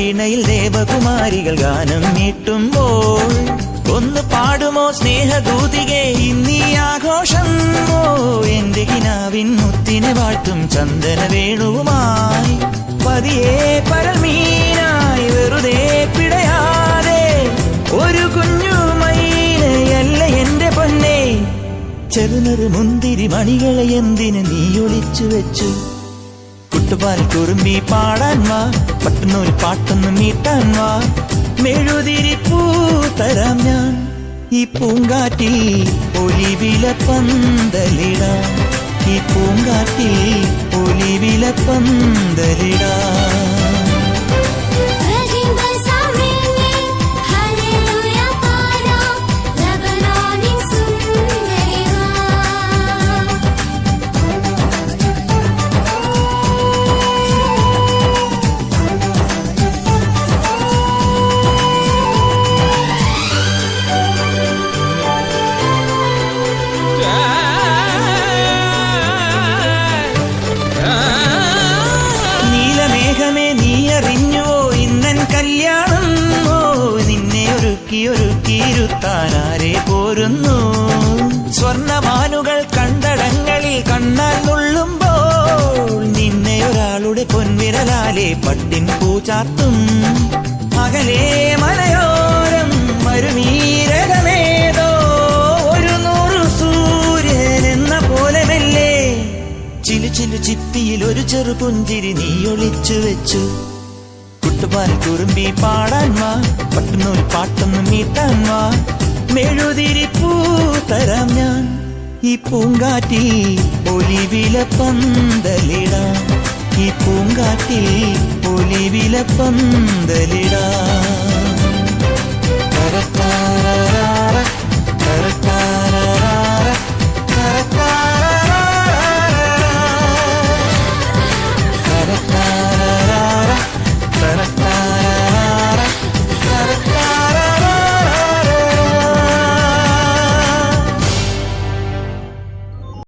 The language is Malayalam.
വീണയിൽ ദേവകുമാരികൾ ഗാനം മീട്ടുമ്പോൾ ഒന്ന് പാടുമോ സ്നേഹദൂതികെ ഇന്നീ ആഘോഷം. ഓ എന്റെ കിനാവിൻ മുത്തിനെ വാഴ്ത്തും ചന്ദന വേണുവുമായി പതിയെ പരൽ മീനായി വെറുതെ പിടയാതെ ഒരു കുഞ്ഞു മൈനയല്ല എന്റെ പൊന്നെ. ചെറുനൊരു മുന്തിരി മണികളെ എന്തിന് നീ ഒളിച്ചു വെച്ചു? കുട്ടുപാൽ കുറുമ്പി പാടാൻ വാ, പട്ടുനൂൽ പാട്ടൊന്ന് മീട്ടാൻ വാ. മെഴുതിരി പൂ തരാം ഞാൻ ഈ പൂങ്കാറ്റിൽ ഒലിവില പന്തലിടാം. ഈ പൂങ്കാറ്റിൽ ഒലിവില പന്തലിടാം. ഒരുക്കിയിരുത്താനാരെ പോരുന്നു? സ്വർണമാനുകൾ കണ്ടടങ്ങളിൽ കണ്ണാൽ നുള്ളുമ്പോൾ നിന്നെ ഒരാളുടെ പൊൻവിരലാലെ പട്ടിൻ പൂചാർത്തും. അകലെ മലയോരം മരുമീരകമേതോ ഒരു 100 സൂര്യൻ എന്ന പോലെ മെല്ലെ ചിലു ചിലു ചിപ്പിയിൽ ഒരു ചെറു പുഞ്ചിരി നീ ഒളിച്ചു വെച്ചു. കുട്ടുപാൽ കുറുമ്പി പാടാൻ വാ, പട്ടുനൂൽ പാട്ടൊന്ന് മീട്ടാൻ വാ. മെഴുതിരി പൂ തരാം ഞാൻ ഈ പൂങ്കാറ്റിൽ ഒലിവില പന്തലിടാം. ഈ പൂങ്കാറ്റിൽ ഒലിവില പന്തലിടാം.